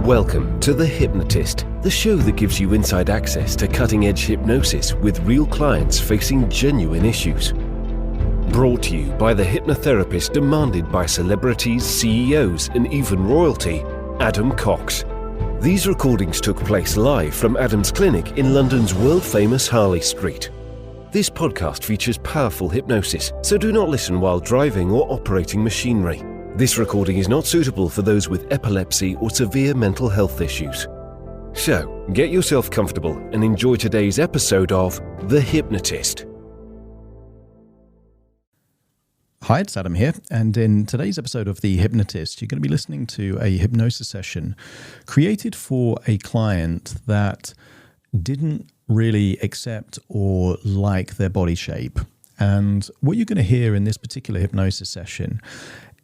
Welcome to The Hypnotist, the show that gives you inside access to cutting-edge hypnosis with real clients facing genuine issues. Brought to you by the hypnotherapist demanded by celebrities, CEOs, and even royalty, Adam Cox. These recordings took place live from Adam's clinic in London's world-famous Harley Street. This podcast features powerful hypnosis, so do not listen while driving or operating machinery. This recording is not suitable for those with epilepsy or severe mental health issues. So, get yourself comfortable and enjoy today's episode of The Hypnotist. Hi, it's Adam here, and in today's episode of The Hypnotist, you're going to be listening to a hypnosis session created for a client that didn't really accept or like their body shape. And what you're going to hear in this particular hypnosis session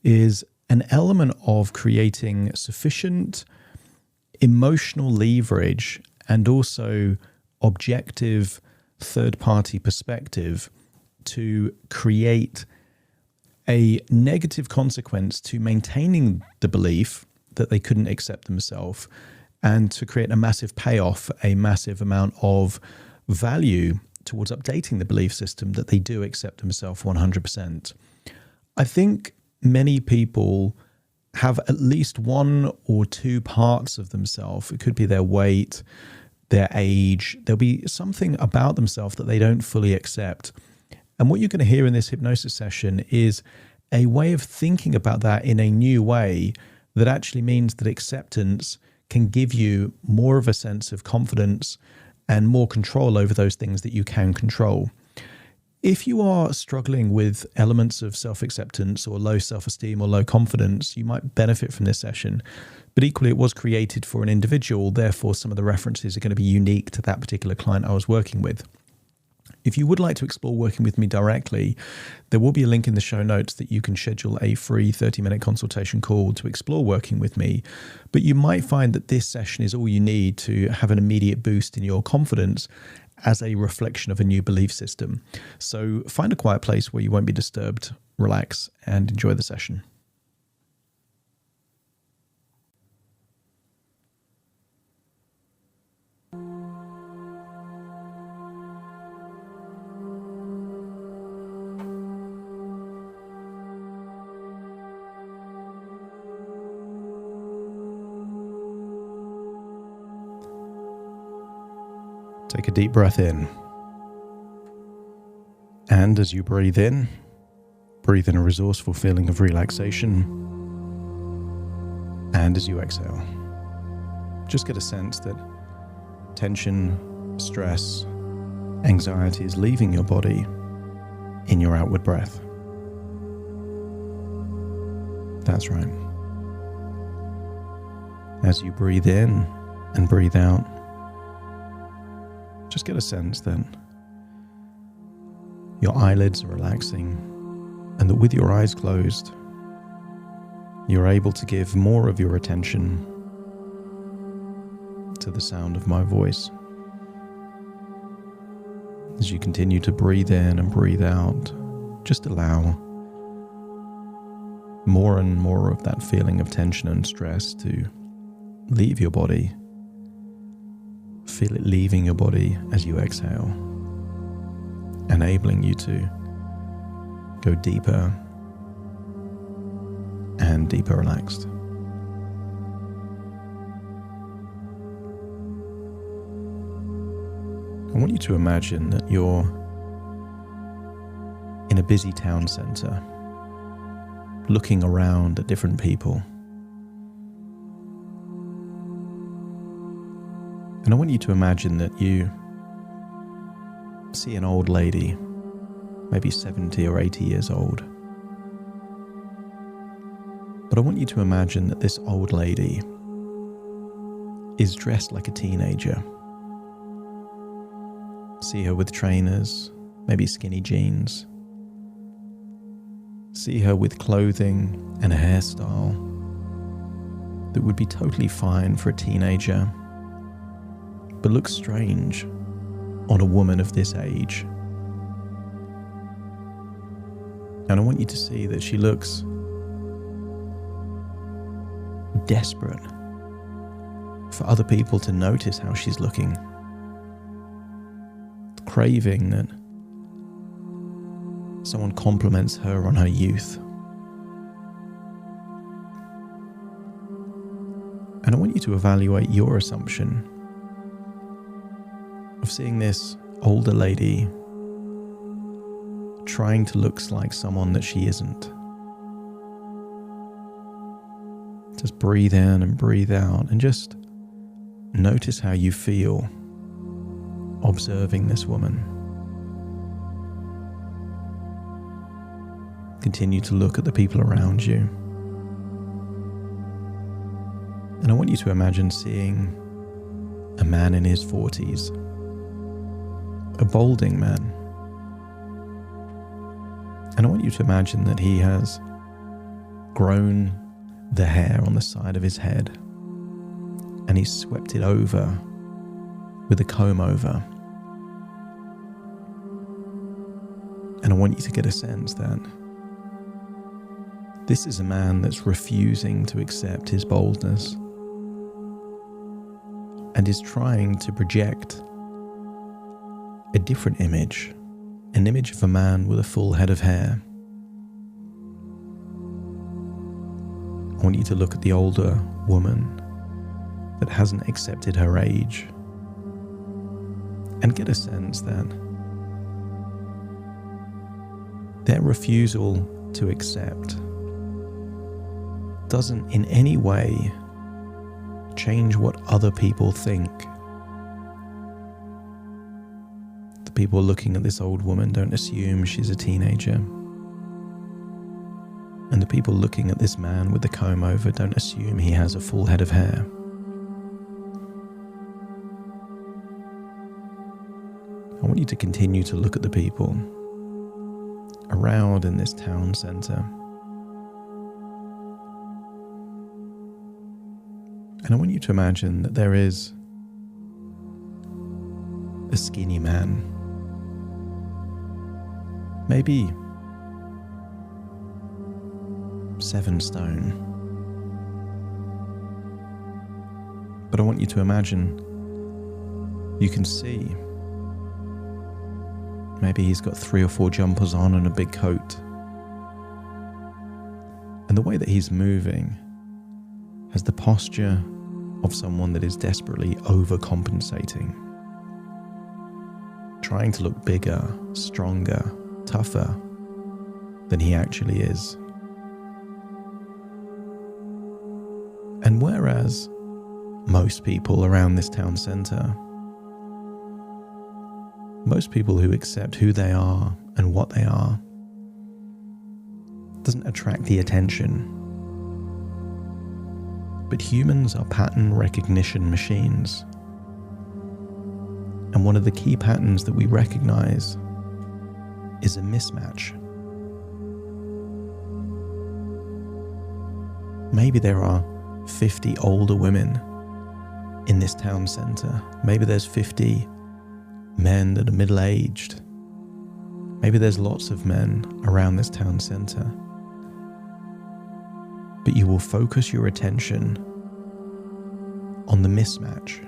is an element of creating sufficient emotional leverage and also objective third-party perspective to create a negative consequence to maintaining the belief that they couldn't accept themselves and to create a massive payoff, a massive amount of value towards updating the belief system that they do accept themselves 100%. I think many people have at least one or two parts of themselves. It could be their weight, their age. There'll be something about themselves that they don't fully accept. And what you're going to hear in this hypnosis session is a way of thinking about that in a new way that actually means that acceptance can give you more of a sense of confidence and more control over those things that you can control. If you are struggling with elements of self-acceptance or low self-esteem or low confidence, you might benefit from this session. But equally, it was created for an individual. Therefore, some of the references are going to be unique to that particular client I was working with. If you would like to explore working with me directly, there will be a link in the show notes that you can schedule a free 30-minute consultation call to explore working with me. But you might find that this session is all you need to have an immediate boost in your confidence as a reflection of a new belief system. So find a quiet place where you won't be disturbed, relax, and enjoy the session. Take a deep breath in. And as you breathe in a resourceful feeling of relaxation. And as you exhale, just get a sense that tension, stress, anxiety is leaving your body in your outward breath. That's right. As you breathe in and breathe out, just get a sense that your eyelids are relaxing and that with your eyes closed, you're able to give more of your attention to the sound of my voice. As you continue to breathe in and breathe out, just allow more and more of that feeling of tension and stress to leave your body. Feel it leaving your body as you exhale, enabling you to go deeper and deeper relaxed. I want you to imagine that you're in a busy town centre, looking around at different people. And I want you to imagine that you see an old lady, maybe 70 or 80 years old. But I want you to imagine that this old lady is dressed like a teenager. See her with trainers, maybe skinny jeans. See her with clothing and a hairstyle that would be totally fine for a teenager, but looks strange on a woman of this age. And I want you to see that she looks desperate for other people to notice how she's looking. The craving that someone compliments her on her youth. And I want you to evaluate your assumption of seeing this older lady trying to look like someone that she isn't. Just breathe in and breathe out and just notice how you feel observing this woman. Continue to look at the people around you. And I want you to imagine seeing a man in his 40s, a balding man. And I want you to imagine that he has grown the hair on the side of his head and he's swept it over with a comb over. And I want you to get a sense that this is a man that's refusing to accept his baldness and is trying to project a different image, an image of a man with a full head of hair. I want you to look at the older woman that hasn't accepted her age and get a sense that their refusal to accept doesn't in any way change what other people think. The people looking at this old woman don't assume she's a teenager. And the people looking at this man with the comb over don't assume he has a full head of hair. I want you to continue to look at the people around in this town centre. And I want you to imagine that there is a skinny man, maybe 7 stone. But I want you to imagine you can see maybe he's got 3 or 4 jumpers on and a big coat. And the way that he's moving has the posture of someone that is desperately overcompensating, trying to look bigger, stronger, tougher than he actually is. And whereas most people around this town centre, most people who accept who they are and what they are, doesn't attract the attention. But humans are pattern recognition machines. And one of the key patterns that we recognize is a mismatch. Maybe there are 50 older women in this town centre. Maybe there's 50 men that are middle-aged. Maybe there's lots of men around this town centre. But you will focus your attention on the mismatch,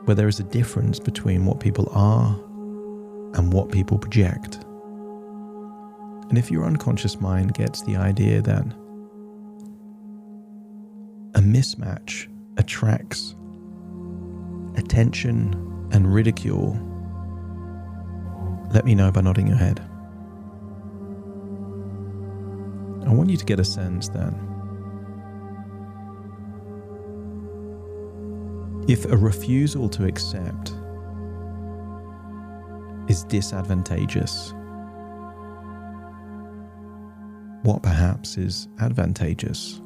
where there is a difference between what people are and what people project. And if your unconscious mind gets the idea that a mismatch attracts attention and ridicule, let me know by nodding your head. I want you to get a sense that if a refusal to accept is disadvantageous, what perhaps is advantageous?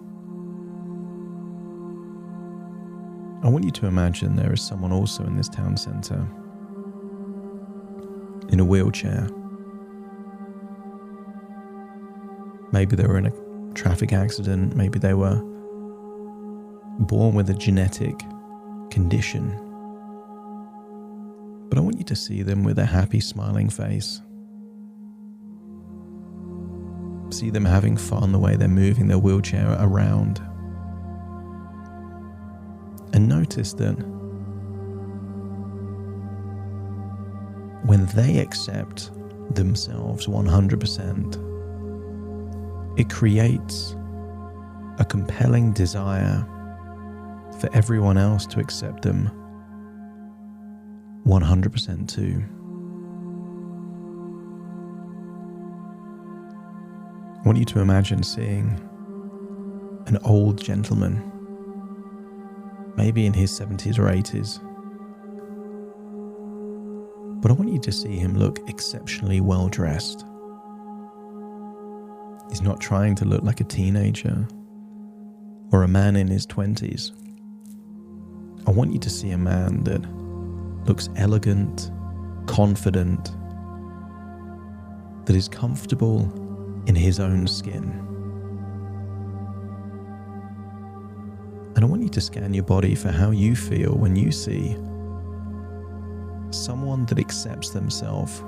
I want you to imagine there is someone also in this town centre in a wheelchair. Maybe they were in a traffic accident, maybe they were born with a genetic condition. But I want you to see them with a happy, smiling face. See them having fun the way they're moving their wheelchair around. And notice that when they accept themselves 100%, it creates a compelling desire for everyone else to accept them 100% too. I want you to imagine seeing an old gentleman, maybe in his 70s or 80s, but I want you to see him look exceptionally well dressed. He's not trying to look like a teenager or a man in his 20s. I want you to see a man that looks elegant, confident, that is comfortable in his own skin. And I want you to scan your body for how you feel when you see someone that accepts themselves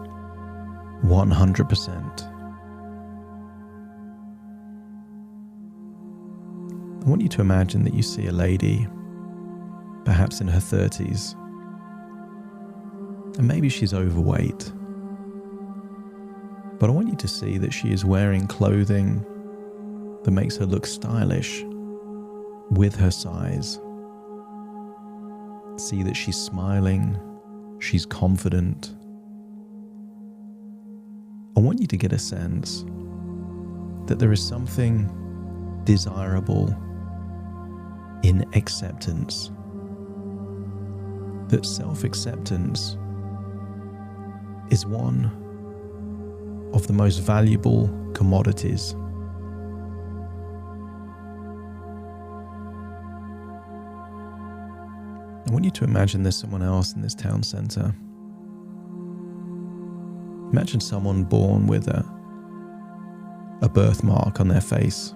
100%. I want you to imagine that you see a lady, perhaps in her 30s, and maybe she's overweight. But I want you to see that she is wearing clothing that makes her look stylish with her size. See that she's smiling, she's confident. I want you to get a sense that there is something desirable in acceptance. That self-acceptance is one of the most valuable commodities. I want you to imagine there's someone else in this town centre. Imagine someone born with a birthmark on their face.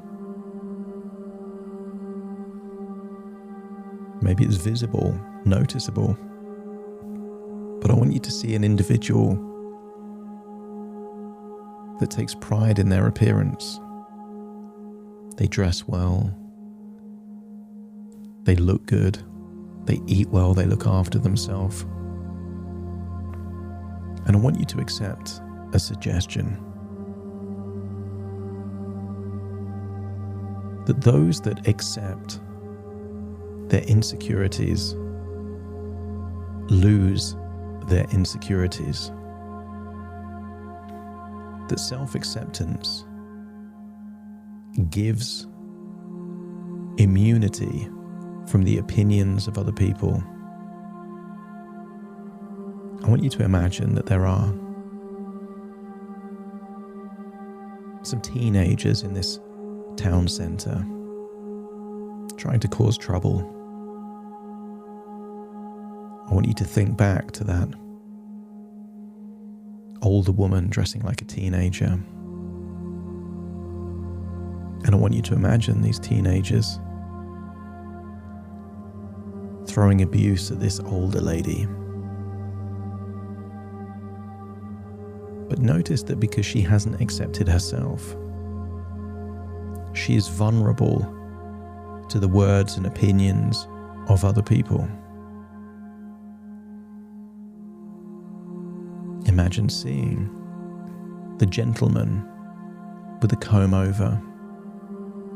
Maybe it's visible, noticeable. But I want you to see an individual that takes pride in their appearance. They dress well. They look good. They eat well. They look after themselves. And I want you to accept a suggestion that those that accept their insecurities lose their insecurities. That self-acceptance gives immunity from the opinions of other people. I want you to imagine that there are some teenagers in this town centre trying to cause trouble. I want you to think back to that older woman dressing like a teenager. And I want you to imagine these teenagers throwing abuse at this older lady. But notice that because she hasn't accepted herself, she is vulnerable to the words and opinions of other people. Imagine seeing the gentleman with the comb over.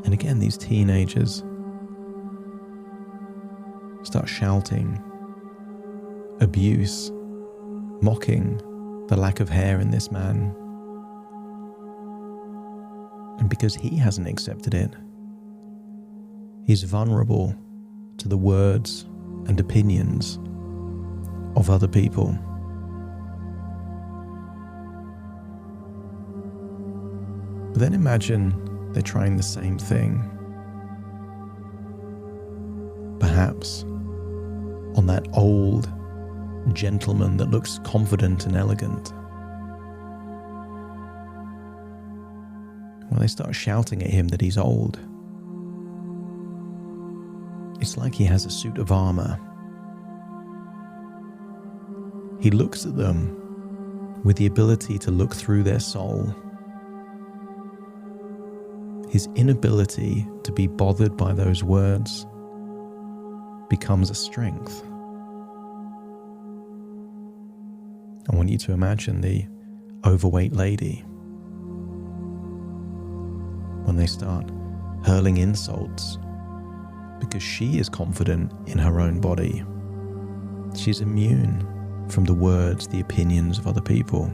And again, these teenagers start shouting abuse, mocking the lack of hair in this man. And because he hasn't accepted it, he's vulnerable to the words and opinions of other people. But then imagine they're trying the same thing. Perhaps on that old gentleman that looks confident and elegant. Well, they start shouting at him that he's old. It's like he has a suit of armor. He looks at them with the ability to look through their soul. His inability to be bothered by those words becomes a strength. I want you to imagine the overweight lady when they start hurling insults because she is confident in her own body. She's immune from the words, the opinions of other people.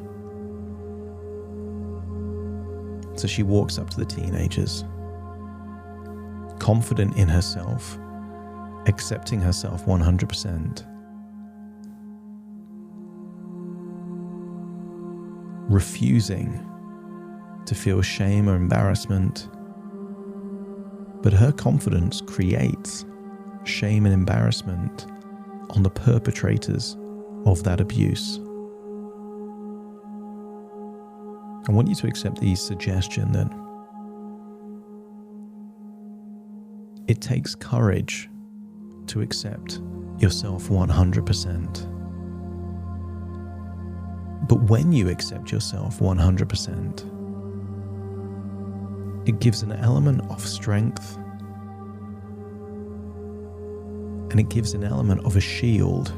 So she walks up to the teenagers, confident in herself, accepting herself 100%, refusing to feel shame or embarrassment. But her confidence creates shame and embarrassment on the perpetrators of that abuse. I want you to accept the suggestion that it takes courage to accept yourself 100%. But when you accept yourself 100%, it gives an element of strength, and it gives an element of a shield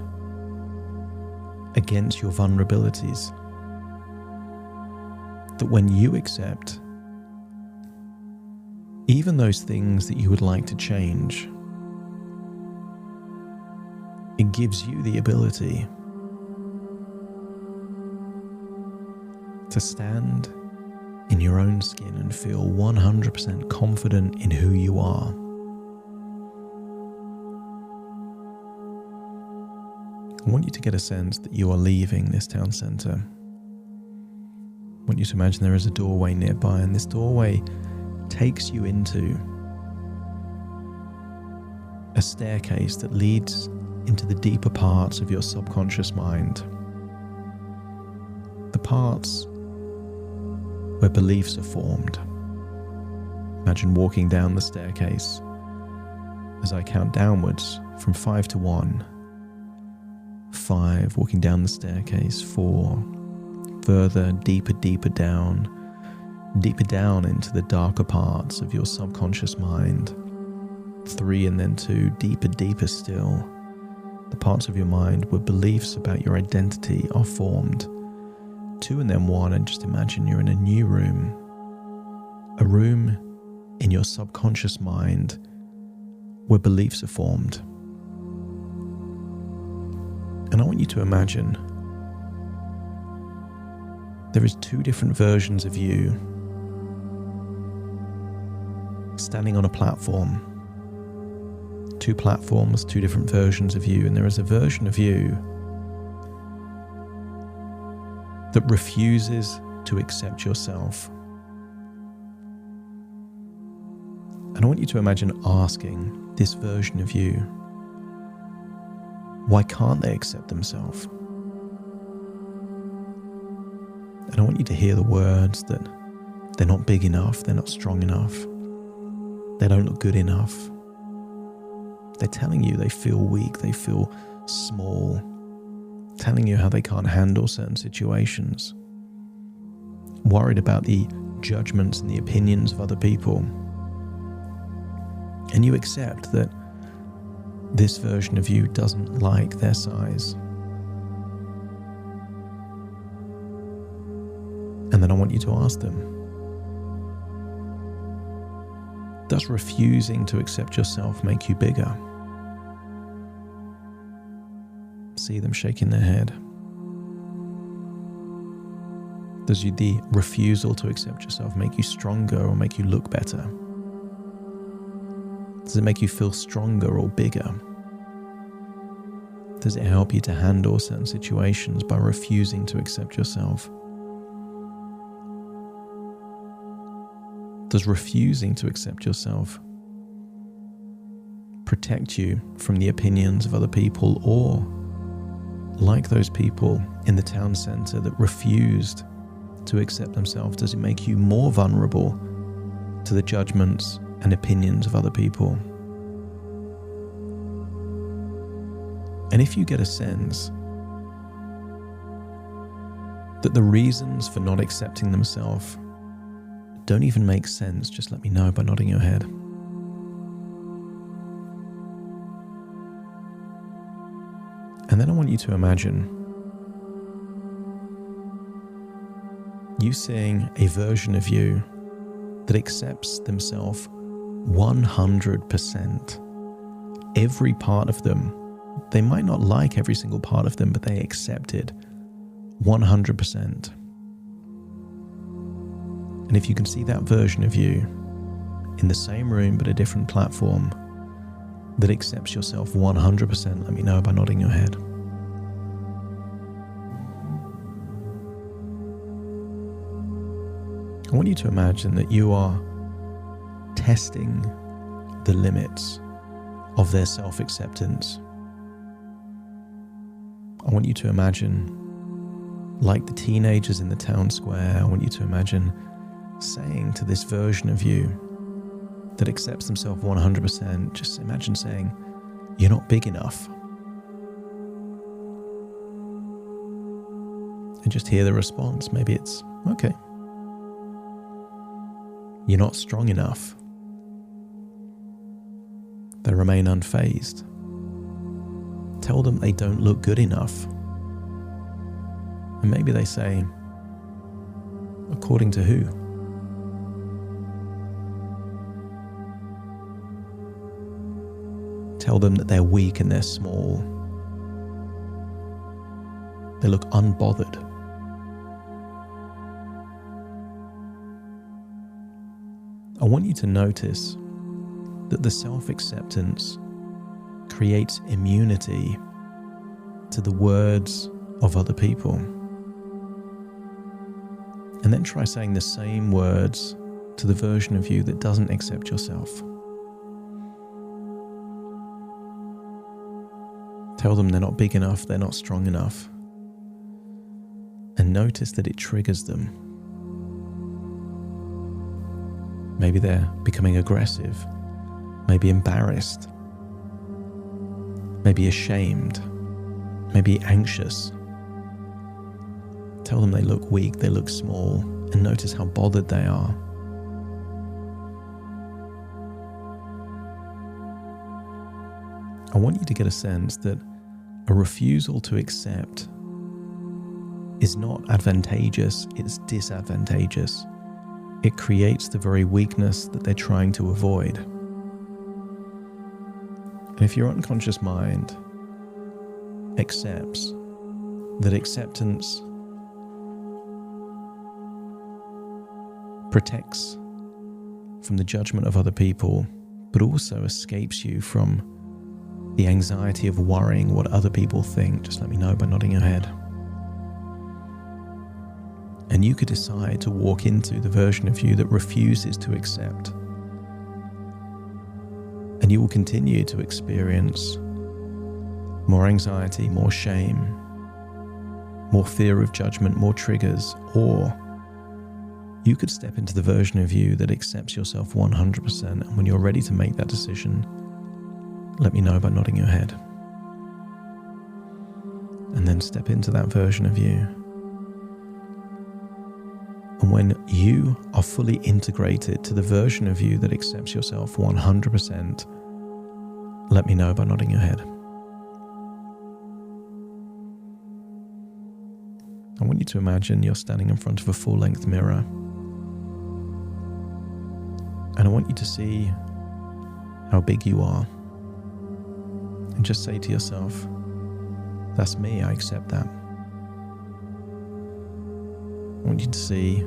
against your vulnerabilities. That when you accept even those things that you would like to change, it gives you the ability to stand in your own skin and feel 100% confident in who you are. I want you to get a sense that you are leaving this town centre. I want you to imagine there is a doorway nearby, and this doorway takes you into a staircase that leads into the deeper parts of your subconscious mind. The parts where beliefs are formed. Imagine walking down the staircase as I count downwards from 5 to 1. 5, walking down the staircase. 4, further, deeper down into the darker parts of your subconscious mind. 3 and then 2, deeper still. The parts of your mind where beliefs about your identity are formed. 2 and then 1, and just imagine you're in a new room. A room in your subconscious mind where beliefs are formed. And I want you to imagine there is 2 different versions of you standing on a platform. 2 platforms, 2 different versions of you, and there is a version of you that refuses to accept yourself. And I want you to imagine asking this version of you, why can't they accept themselves? And I want you to hear the words that they're not big enough, they're not strong enough, they don't look good enough. They're telling you they feel weak, they feel small, telling you how they can't handle certain situations, worried about the judgments and the opinions of other people. And you accept that this version of you doesn't like their size. And then I want you to ask them, does refusing to accept yourself make you bigger? See them shaking their head. Does the refusal to accept yourself make you stronger or make you look better? Does it make you feel stronger or bigger? Does it help you to handle certain situations by refusing to accept yourself? Does refusing to accept yourself protect you from the opinions of other people, or like those people in the town centre that refused to accept themselves, does it make you more vulnerable to the judgments and opinions of other people? And if you get a sense that the reasons for not accepting themselves don't even make sense, just let me know by nodding your head. And then I want you to imagine you seeing a version of you that accepts themselves 100%. Every part of them. They might not like every single part of them, but they accept it 100%. And if you can see that version of you in the same room but a different platform that accepts yourself 100%, let me know by nodding your head. I want you to imagine that you are testing the limits of their self-acceptance. I want you to imagine, like the teenagers in the town square, I want you to imagine saying to this version of you that accepts themselves 100%, just imagine saying, "You're not big enough." And just hear the response. Maybe it's, "Okay." "You're not strong enough." They remain unfazed. Tell them they don't look good enough. And maybe they say, "According to who?" Tell them that they're weak and they're small. They look unbothered. I want you to notice that the self-acceptance creates immunity to the words of other people. And then try saying the same words to the version of you that doesn't accept yourself. Tell them they're not big enough, they're not strong enough. And notice that it triggers them. Maybe they're becoming aggressive, maybe embarrassed, maybe ashamed, maybe anxious. Tell them they look weak, they look small, and notice how bothered they are. I want you to get a sense that a refusal to accept is not advantageous, it's disadvantageous. It creates the very weakness that they're trying to avoid. And if your unconscious mind accepts that acceptance protects from the judgment of other people, but also escapes you from the anxiety of worrying what other people think, just let me know by nodding your head. And you could decide to walk into the version of you that refuses to accept. And you will continue to experience more anxiety, more shame, more fear of judgment, more triggers. Or you could step into the version of you that accepts yourself 100%. And when you're ready to make that decision, let me know by nodding your head. And then step into that version of you. And when you are fully integrated to the version of you that accepts yourself 100%, let me know by nodding your head. I want you to imagine you're standing in front of a full-length mirror. And I want you to see how big you are. And just say to yourself, "That's me, I accept that." I want you to see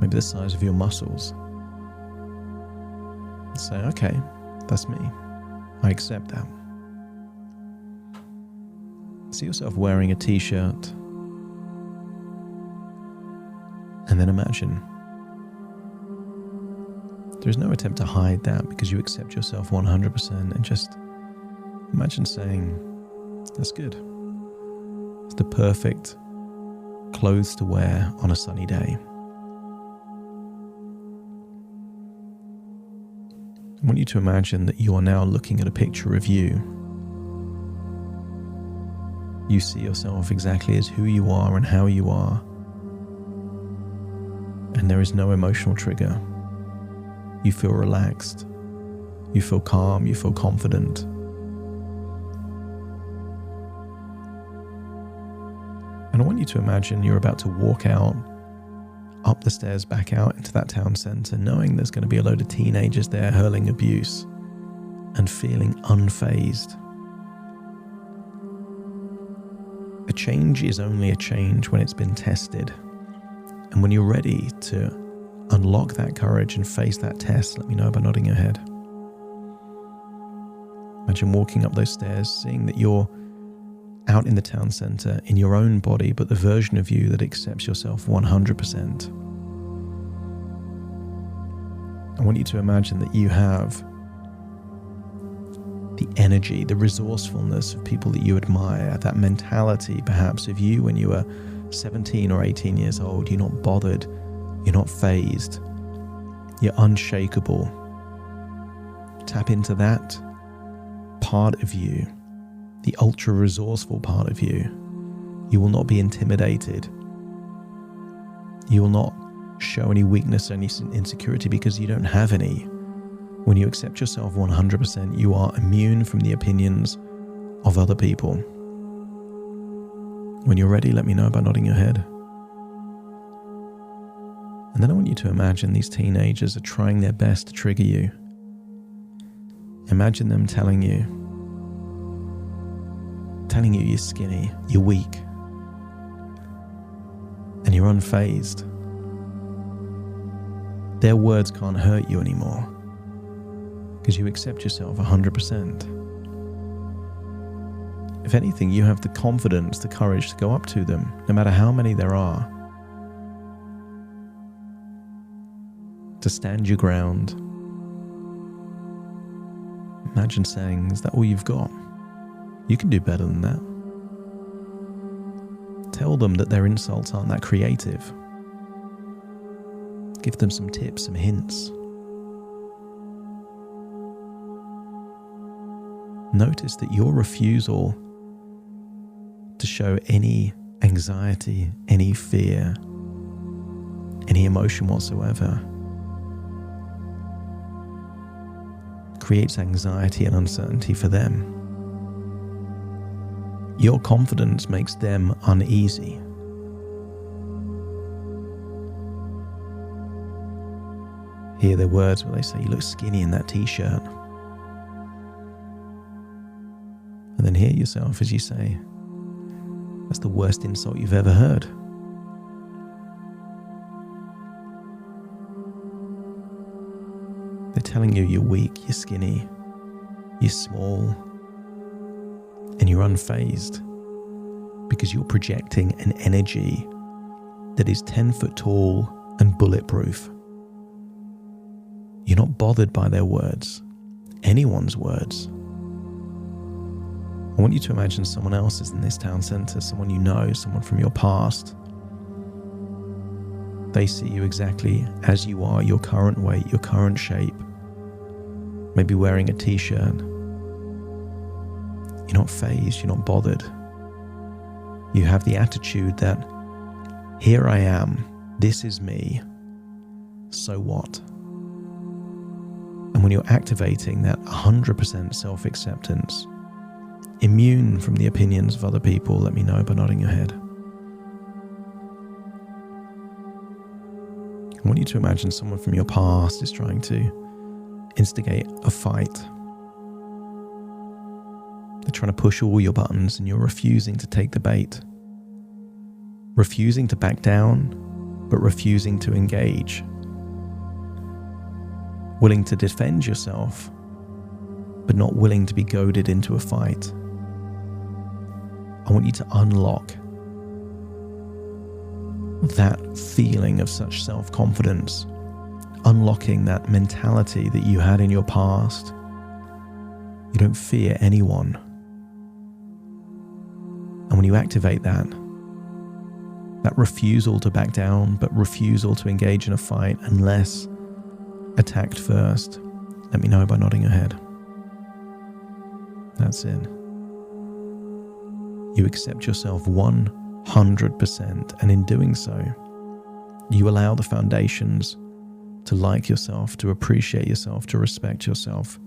maybe the size of your muscles. And say, "Okay, that's me. I accept that." See yourself wearing a t-shirt. And then imagine. There's no attempt to hide that because you accept yourself 100%. And just imagine saying, "That's good. It's the perfect clothes to wear on a sunny day." I want you to imagine that you are now looking at a picture of you. You see yourself exactly as who you are and how you are. And there is no emotional trigger. You feel relaxed. You feel calm. You feel confident. And I want you to imagine you're about to walk out, up the stairs, back out into that town centre, knowing there's going to be a load of teenagers there hurling abuse and feeling unfazed. A change is only a change when it's been tested. And when you're ready to unlock that courage and face that test, let me know by nodding your head. Imagine walking up those stairs, seeing that you're out in the town centre, in your own body, but the version of you that accepts yourself 100%. I want you to imagine that you have the energy, the resourcefulness of people that you admire, that mentality perhaps of you when you were 17 or 18 years old. You're not bothered, you're not fazed, you're unshakable. Tap into that part of you, the ultra resourceful part of you. You will not be intimidated. You will not show any weakness, any insecurity, because you don't have any. When you accept yourself 100%, you are immune from the opinions of other people. When you're ready, let me know by nodding your head. And then I want you to imagine these teenagers are trying their best to trigger you. Imagine them telling you you're skinny, you're weak, and you're unfazed. Their words can't hurt you anymore because you accept yourself 100%. If anything, you have the confidence, the courage to go up to them, no matter how many there are, to stand your ground. Imagine saying, is that all you've got? You can do better than that. Tell them that their insults aren't that creative. Give them some tips, some hints. Notice that your refusal to show any anxiety, any fear, any emotion whatsoever creates anxiety and uncertainty for them. Your confidence makes them uneasy. Hear their words where they say, you look skinny in that t-shirt. And then hear yourself as you say, that's the worst insult you've ever heard. They're telling you you're weak, you're skinny, you're small, and you're unfazed because you're projecting an energy that is 10 foot tall and bulletproof. You're not bothered by their words, anyone's words. I want you to imagine someone else is in this town centre, someone you know, someone from your past. They see you exactly as you are, your current weight, your current shape, maybe wearing a t-shirt. You're not fazed, you're not bothered. You have the attitude that, here I am, this is me, so what? And when you're activating that 100% self-acceptance, immune from the opinions of other people, let me know by nodding your head. I want you to imagine someone from your past is trying to instigate a fight. They're trying to push all your buttons and you're refusing to take the bait. Refusing to back down, but refusing to engage. Willing to defend yourself, but not willing to be goaded into a fight. I want you to unlock that feeling of such self-confidence, unlocking that mentality that you had in your past. You don't fear anyone. And when you activate that refusal to back down, but refusal to engage in a fight unless attacked first, let me know by nodding your head. That's it. You accept yourself 100%, and in doing so, you allow the foundations to like yourself, to appreciate yourself, to respect yourself.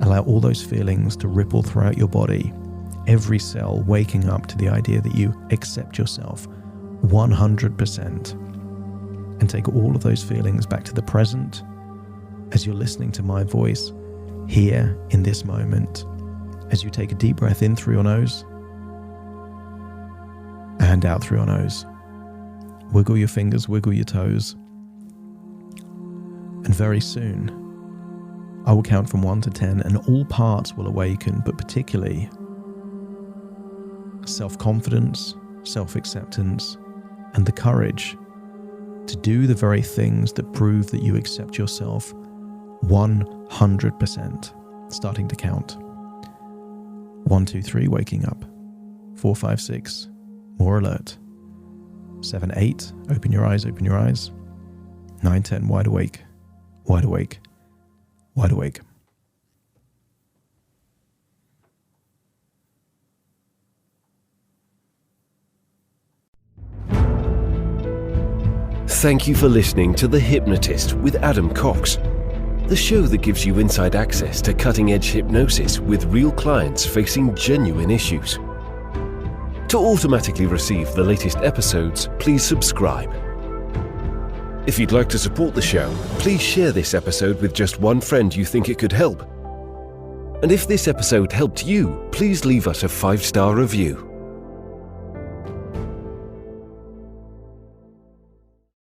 Allow all those feelings to ripple throughout your body every cell waking up to the idea that you accept yourself 100%. And take all of those feelings back to the present as you're listening to my voice here in this moment. As you take a deep breath in through your nose and out through your nose. Wiggle your fingers, wiggle your toes. And very soon, I will count from 1 to 10 and all parts will awaken, but particularly self-confidence, self-acceptance, and the courage to do the very things that prove that you accept yourself 100%. Starting to count. 1, 2, 3, waking up. 4, 5, 6, more alert. 7, 8, open your eyes, open your eyes. 9, 10, wide awake, wide awake, wide awake. Thank you for listening to The Hypnotist with Adam Cox, the show that gives you inside access to cutting-edge hypnosis with real clients facing genuine issues. To automatically receive the latest episodes, please subscribe. If you'd like to support the show, please share this episode with just one friend you think it could help. And if this episode helped you, please leave us a 5-star review.